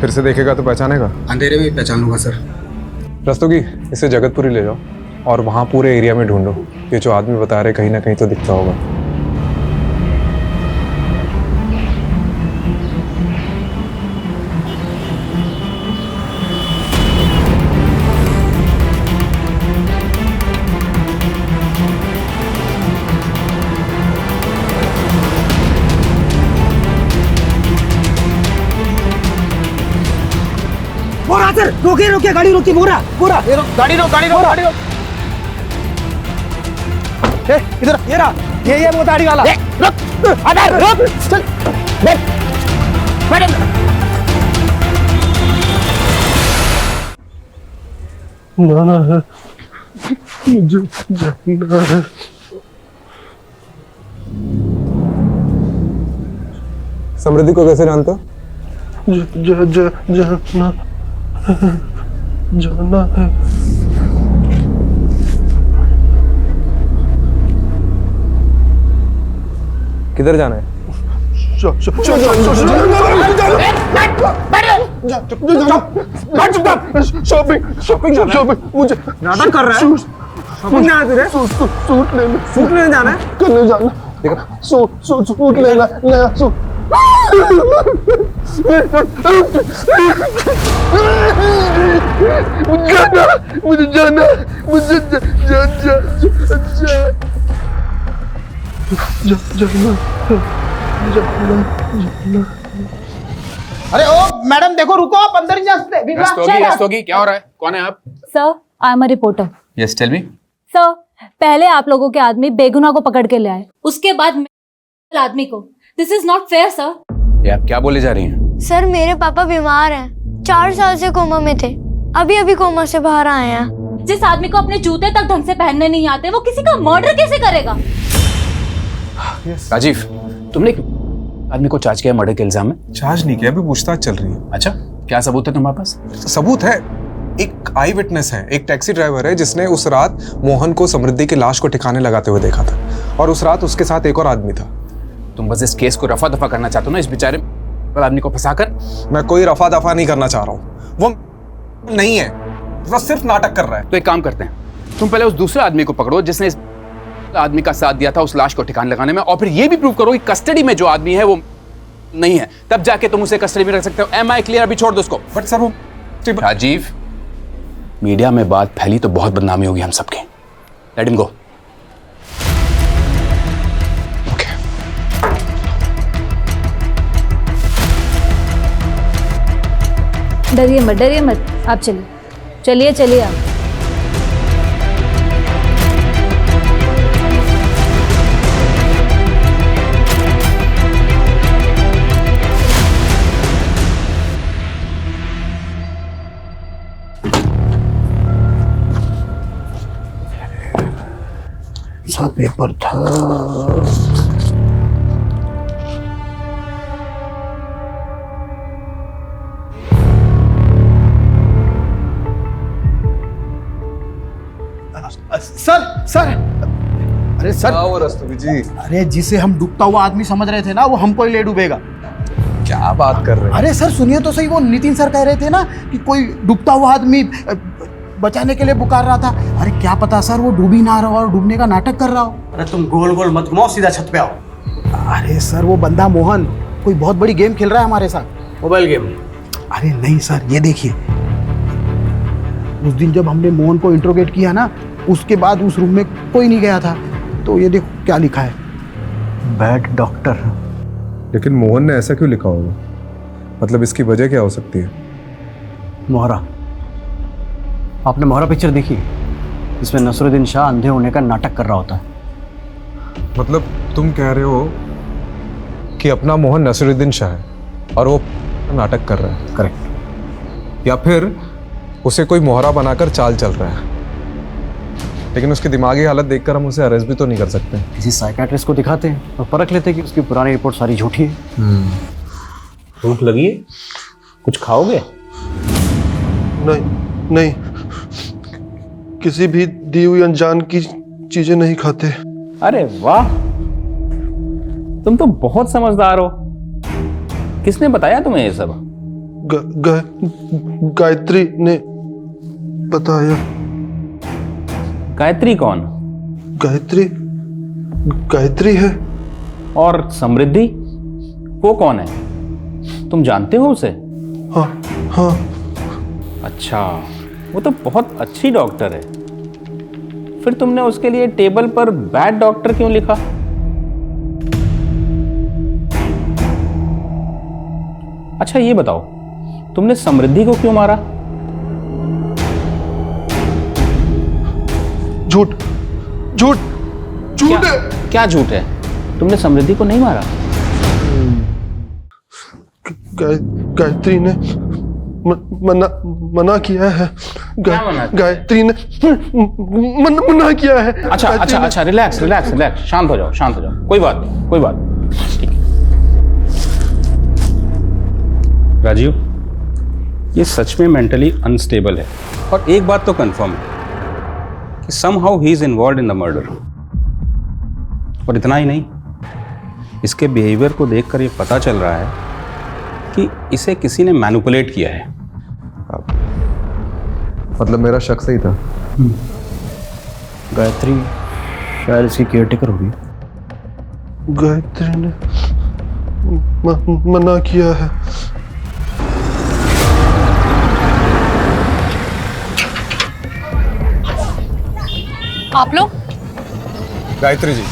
फिर से देखेगा तो पहचानेगा? अंधेरे में ही पहचान लूंगा सर। रस्तोगी, इसे जगतपुरी ले जाओ और वहाँ पूरे एरिया में ढूंढो। ये जो आदमी बता रहे कहीं ना कहीं तो दिखता होगा। मोरा सर, रोकिए गाड़ी रोकिए। मोरा गाड़ी रोक। इधर ये रहा, ये वो गाड़ी वाला। रुक चल बैठ। जाना है, मुझे जाना है। समृद्धि को कैसे जानते हो? जाना है। किधर जाना है? शॉपिंग। मुझे नाटक कर रहा है। शॉपिंग जाना तुझे? सूट लेने जाना है। करने जाना। सूट लेना नया सूट। मुझे जाना। अरे ओ मैडम देखो, रुको, आप अंदर ही जा सकते। रस्तोगी, क्या हो रहा है? कौन है आप? Sir I am a reporter. Yes tell me. Sir पहले आप लोगों के आदमी बेगुनाह को पकड़ के ले आए, उसके बाद आदमी को। This is not fair sir. ये आप क्या बोले जा रही हैं? सर मेरे पापा बीमार हैं, 4 साल से कोमा में थे, अभी कोमा से बाहर आए हैं। जिस आदमी को अपने जूते तक ढंग से पहनने नहीं आते, वो किसी का मर्डर कैसे करेगा? राजीव, तुमने आदमी को चार्ज किया मर्डर के इल्जाम में? चार्ज नहीं किया, अभी पूछताछ चल रही है। अच्छा, क्या सबूत है तुम्हारे पास? सबूत है, एक आई विटनेस है, एक टैक्सी ड्राइवर है जिसने उस रात मोहन को समृद्धि की लाश को ठिकाने लगाते हुए देखा था, और उस रात उसके साथ एक और आदमी था। तुम बस इस केस को रफा दफा करना चाहते हो ना, इस बेचारे आदमी को फंसाकर? मैं कोई रफा दफा नहीं करना चाह रहा हूँ, वो नहीं है, वो सिर्फ नाटक कर रहा है। तो एक काम करते हैं, तुम पहले उस दूसरे आदमी को पकड़ो जिसने इस आदमी का साथ दिया था उस लाश को ठिकाने लगाने में, और फिर ये भी प्रूव करो कि कस्टडी में जो आदमी है वो नहीं है तब जाके तुम उसे कस्टडी में रख सकते हो। Am I clear? अभी छोड़ दो उसको। बट सर वो राजीव, मीडिया में बात फैली तो बहुत बदनामी होगी हम सबकी। Let him go. डरिए मत आप चलिए चलिए आप। सा पेपर था। सर अरे सर वो रस्तोगी जी, अरे जिसे हम डूबता हुआ आदमी समझ रहे थे ना, वो हमको ही ले डूबेगा। क्या बात कर रहे हैं? अरे सर सुनिए तो सही, वो नितिन सर कह रहे थे ना कि कोई डूबता हुआ आदमी बचाने के लिए पुकार रहा था। अरे क्या पता सर वो डूब ही ना रहा हो और डूबने का नाटक कर रहा हो। अरे तुम गोल गोल मत घुमाओ, सीधा छत पे आओ। अरे सर वो बंदा मोहन कोई बहुत बड़ी गेम खेल रहा है हमारे साथ। Mobile game? अरे नहीं सर, ये देखिए, उस दिन जब हमने मोहन को इंट्रोगेट किया ना, उसके बाद उस रूम में कोई नहीं गया था। तो ये देखो क्या लिखा है, बैड डॉक्टर। लेकिन मोहन ने ऐसा क्यों लिखा होगा? मतलब इसकी वजह क्या हो सकती है? मोहरा, आपने मोहरा पिक्चर देखी? इसमें नसरुद्दीन शाह अंधे होने का नाटक कर रहा होता है। मतलब तुम कह रहे हो कि अपना मोहन नसरुद्दीन शाह है और वो नाटक कर रहा है? करेक्ट। या फिर उसे कोई मोहरा बनाकर चाल चल रहा है, लेकिन उसकी दिमागी हालत देखकर हम उसे अरेस्ट भी तो नहीं कर सकते। किसी साइकेट्रिस्ट को दिखाते हैं और परख लेते हैं कि उसकी पुरानी रिपोर्ट सारी झूठी है। भूख लगी है? कुछ खाओगे? नहीं, किसी भी दी हुई अनजान की चीजें नहीं खाते। अरे वाह, तुम तो बहुत समझदार हो। किसने बताया तुम्हें ये सब? गायत्री ने बताया। गायत्री कौन? गायत्री है। और समृद्धि वो कौन है? तुम जानते हो उसे? हाँ। अच्छा, वो तो बहुत अच्छी डॉक्टर है। फिर तुमने उसके लिए टेबल पर बैड डॉक्टर क्यों लिखा? अच्छा ये बताओ, तुमने समृद्धि को क्यों मारा? झूठ है। क्या झूठ है? तुमने समृद्धि को नहीं मारा? गायत्री ने मना किया है। गायत्री ने मना किया है। अच्छा, रिलैक्स, शांत हो जाओ। कोई बात नहीं। ठीक है राजीव, ये सच में मेंटली अनस्टेबल है। और एक बात तो कंफर्म है कि somehow he is involved in the murder. और इतना ही नहीं, इसके बिहेवियर को देखकर ये पता चल रहा है कि इसे किसी ने मैनिपुलेट किया है। मतलब मेरा शक सही था। गायत्री शायद इसकी केयरटेकर होगी। गायत्री ने मना किया है। आप लोग? गायत्री जी,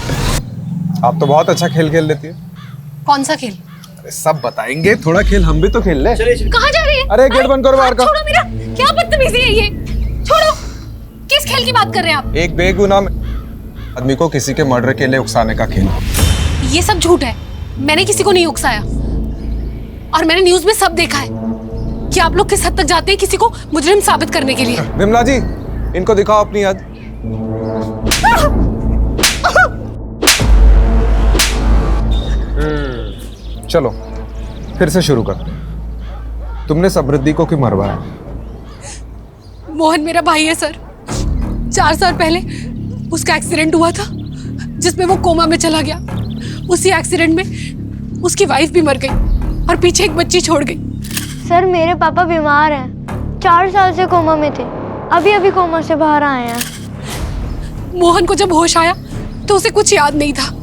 आप तो बहुत अच्छा खेल खेल लेती है। कौन सा खेल? अरे सब बताएंगे, थोड़ा खेल हम भी तो खेल ले। कहाँ जा रही है? अरे गेट बंद करो बाहर का। छोड़ो मेरा, क्या बदतमीजी है ये? छोड़ो। किस खेल की बात कर रहे हैं आप? एक बेगुनाह आदमी को किसी के मर्डर के लिए उकसाने का खेल। ये सब झूठ है। मैंने किसी को नहीं उकसाया और मैंने न्यूज में सब देखा है कि आप लोग किस हद तक जाते हैं किसी को मुजरिम साबित करने के लिए। विमला जी, इनको दिखाओ अपनी याद। चलो फिर से शुरू कर। तुमने समृद्धि को क्यों मरवाया? मोहन मेरा भाई है सर। 4 साल पहले उसका एक्सीडेंट हुआ था जिसमें वो कोमा में चला गया। उसी एक्सीडेंट में उसकी वाइफ भी मर गई और पीछे एक बच्ची छोड़ गई। सर मेरे पापा बीमार हैं, 4 साल से कोमा में थे, अभी कोमा से बाहर आए हैं। मोहन को जब होश आया तो उसे कुछ याद नहीं था।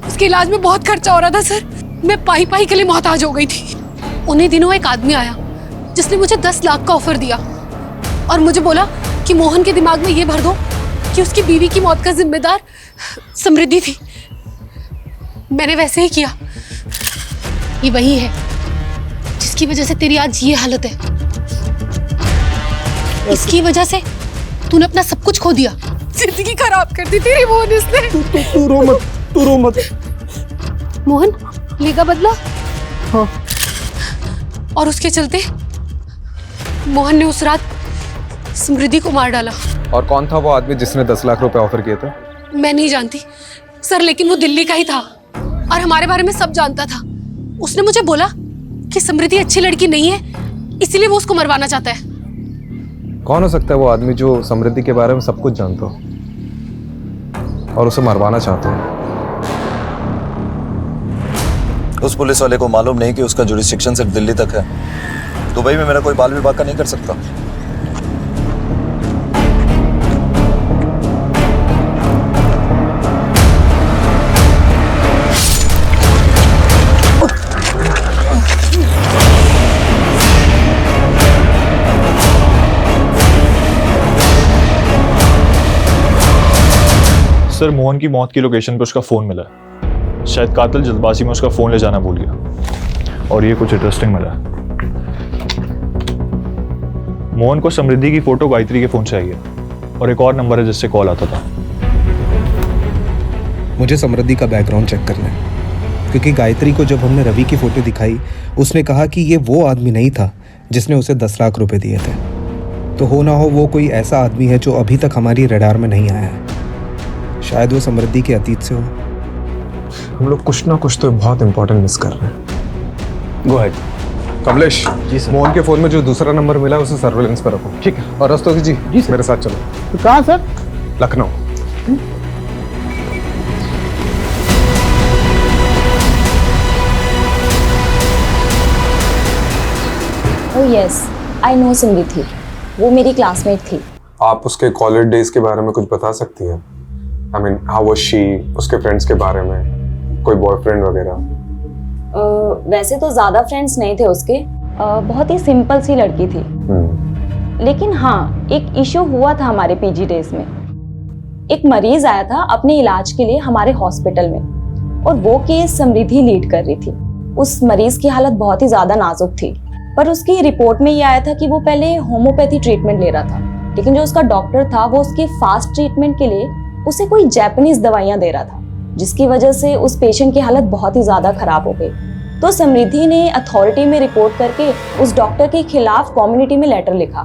उसके इलाज में बहुत खर्चा हो रहा था सर। मैं पाई पाई के लिए मोहताज हो गई थी। उन्हीं दिनों एक आदमी आया जिसने मुझे 10 लाख का ऑफर दिया और मुझे बोला कि मोहन के दिमाग में ये भर दो कि उसकी बीवी की मौत का जिम्मेदार समृद्धि थी। मैंने वैसे ही किया। ये वही है जिसकी वजह से तेरी आज ये हालत है। इसकी वजह से तूने अपना सब कुछ खो दिया, जिंदगी खराब कर दी तेरी मोहन इसने। तू रो मत, तू रो मत। मोहन लेगा बदला? हाँ। और उसके चलते मोहन ने उस रात समृद्धि को मार डाला। और कौन था वो आदमी जिसने 10 लाख रुपए ऑफर किए थे? मैं नहीं जानती सर, लेकिन वो दिल्ली का ही था और हमारे बारे में सब जानता था। उसने मुझे बोला कि समृद्धि अच्छी लड़की नहीं है, इसीलिए वो उसको मरवाना चाहता है। कौन हो सकता है वो आदमी जो समृद्धि के बारे में सब कुछ जानता हो और उसे मरवाना चाहता है? उस पुलिस वाले को मालूम नहीं कि उसका जुरिस्डिक्शन सिर्फ दिल्ली तक है। दुबई में मेरा कोई बाल विभाग का नहीं कर सकता। सर, मोहन की मौत की लोकेशन पर उसका फ़ोन मिला है। शायद कातिल जल्दबाजी में उसका फ़ोन ले जाना भूल गया। और ये कुछ इंटरेस्टिंग मिला। मोहन को समृद्धि की फ़ोटो गायत्री के फ़ोन से आई है और एक और नंबर है जिससे कॉल आता था। मुझे समृद्धि का बैकग्राउंड चेक करना है, क्योंकि गायत्री को जब हमने रवि की फ़ोटो दिखाई उसने कहा कि ये वो आदमी नहीं था जिसने उसे 10 लाख रुपए दिए थे। तो हो ना हो वो कोई ऐसा आदमी है जो अभी तक हमारी रडार में नहीं आया है। शायद वो समृद्धि के अतीत से हो। हम लोग कुछ ना कुछ तो बहुत इंपॉर्टेंट मिस कर रहे हैं। Go ahead. Kamlesh ji sir, Mohan के फोन में जो दूसरा नंबर मिला है उसे सर्वेलेंस पर रखो। ठीक है। और रस्तोगी जी मेरे साथ चलो। तो कहाँ sir? Lucknow. Oh yes, I know Samriddhi. वो मेरी क्लासमेट थी। आप उसके कॉलेज डेज के बारे में कुछ बता सकती हैं? I mean how was she, उसके फ्रेंड्स के बारे में, कोई बॉयफ्रेंड वगैरह? वैसे तो ज़्यादा फ्रेंड्स नहीं थे उसके। बहुत ही सिंपल सी लड़की थी। लेकिन हाँ, एक इशू हुआ था हमारे पीजी डेज में। एक मरीज आया था अपने इलाज के लिए हमारे हॉस्पिटल में और वो केस समृद्धि लीड कर रही थी। उस मरीज की हालत बहुत ही ज़्यादा नाजुक थी, पर उसकी रिपोर्ट में ये आया था कि वो पहले होम्योपैथी ट्रीटमेंट ले रहा था, लेकिन जो उसका डॉक्टर था वो उसके फास्ट ट्रीटमेंट के लिए उसे कोई जापानीज दवाइयाँ दे रहा था, जिसकी वजह से उस पेशेंट की हालत बहुत ही ज़्यादा खराब हो गई। तो समृद्धि ने अथॉरिटी में रिपोर्ट करके उस डॉक्टर के खिलाफ कम्युनिटी में लेटर लिखा।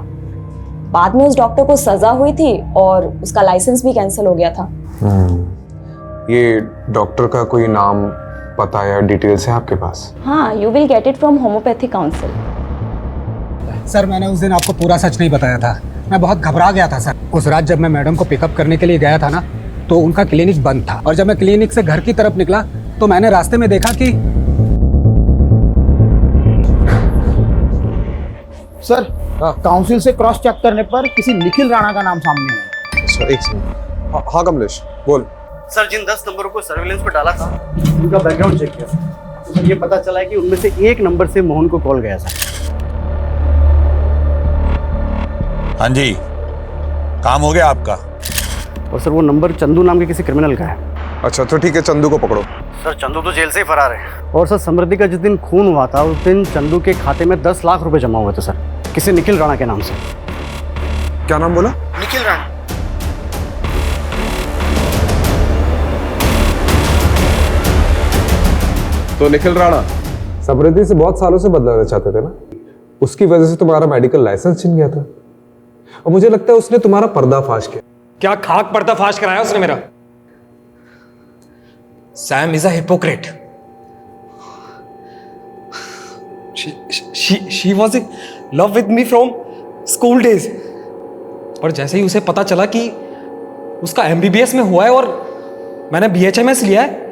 बाद में उस डॉक्टर को सजा हुई थी और उसका लाइसेंस भी कैंसिल हो गया था। ये डॉक्टर का कोई नाम, पता या डिटेल्स है आपके पास? हाँ, you will get it from homeopathy council. Sir, मैंने उस दिन आपको पूरा सच नहीं बताया था। मैं बहुत घबरा गया था सर। उस रात जब मैं मैडम को पिकअप करने के लिए गया था ना, तो उनका क्लिनिक बंद था और जब मैं क्लिनिक से घर की तरफ निकला तो मैंने रास्ते में देखा कि सर काउंसिल से क्रॉस चेक करने पर किसी निखिल राणा का नाम सामने आया। सर एक सेकंड। हाँ कमलेश बोल। सर, जिन 10 नंबरों को सर्विलेंस पर डाला था उनका बैकग्राउंड चेक किया सर। तो ये पता चला है कि उनमें से एक नंबर से मोहन को कॉल गया सर। हाँ जी, काम हो गया आपका? और सर वो नंबर चंदू नाम के किसी क्रिमिनल का है। अच्छा तो ठीक है, चंदू को पकड़ो। सर चंदू तो जेल से ही फरार है। और सर समृद्धि का जिस दिन खून हुआ था उस दिन चंदू के खाते में 10 लाख रुपए जमा हुए थे सर, किसी निखिल राणा के नाम से। क्या नाम बोला? निखिल राणा। तो निखिल राणा समृद्धि से बहुत सालों से बदलाना चाहते थे ना, उसकी वजह से तुम्हारा मेडिकल लाइसेंस छिन गया था और मुझे लगता है उसने तुम्हारा पर्दाफाश किया। क्या खाक पर्दाफाश कराया उसने मेरा? Sam is a hypocrite. She was in love with me from school days, और जैसे ही उसे पता चला कि उसका MBBS में हुआ है और मैंने BHMS लिया है,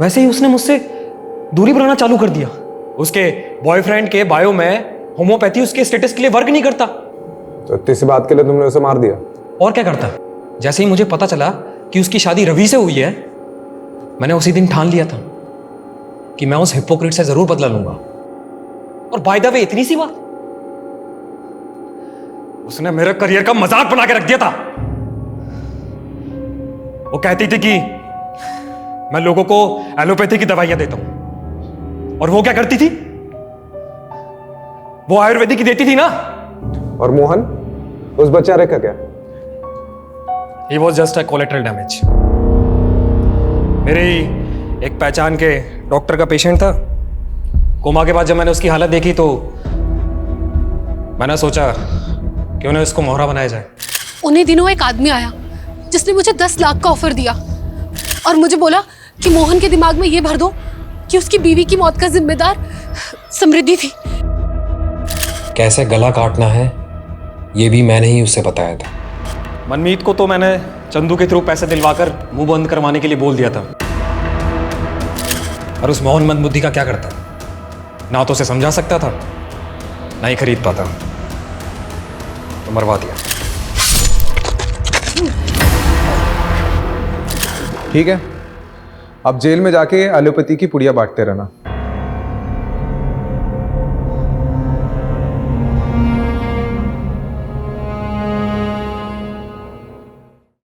वैसे ही उसने मुझसे दूरी बनाना चालू कर दिया। उसके बॉयफ्रेंड के बायो में होम्योपैथी उसके स्टेटस के लिए वर्क नहीं करता। तो इतनी सी बात के लिए तुमने उसे मार दिया? और क्या करता? जैसे ही मुझे पता चला कि उसकी शादी रवि से हुई है, मैंने उसी दिन ठान लिया था कि मैं उस हिपोक्रेट से जरूर बदला लूंगा। और बाय द वे इतनी सी बात, उसने मेरे करियर का मजाक बना के रख दिया था। वो कहती थी कि मैं लोगों को एलोपैथी की दवाइयां देता हूं, और वो क्या करती थी, वो आयुर्वेदिक की देती थी ना। और मोहन, उस बेचारे का क्या? He was just a collateral damage। मेरे ही एक पहचान के डॉक्टर का पेशेंट था। कोमा के बाद जब मैंने उसकी हालत देखी तो मैंने सोचा क्यों ना इसको मोहरा बनाया जाए। उन्हीं दिनों एक आदमी आया जिसने मुझे 10 लाख का ऑफर दिया और मुझे बोला कि मोहन के दिमाग में ये भर दो कि उसकी बीवी की मौत का जिम्मेदार समृद्धि थी। कैसे गला काटना है ये भी मैंने ही उसे बताया था। मनमीत को तो मैंने चंदू के थ्रू पैसे दिलवाकर मुंह बंद करवाने के लिए बोल दिया था। और उस मोहन मंदबुद्धि का क्या करता, ना तो उसे समझा सकता था ना ही खरीद पाता, तो मरवा दिया। ठीक है, अब जेल में जाके एलोपैथी की पुड़िया बांटते रहना।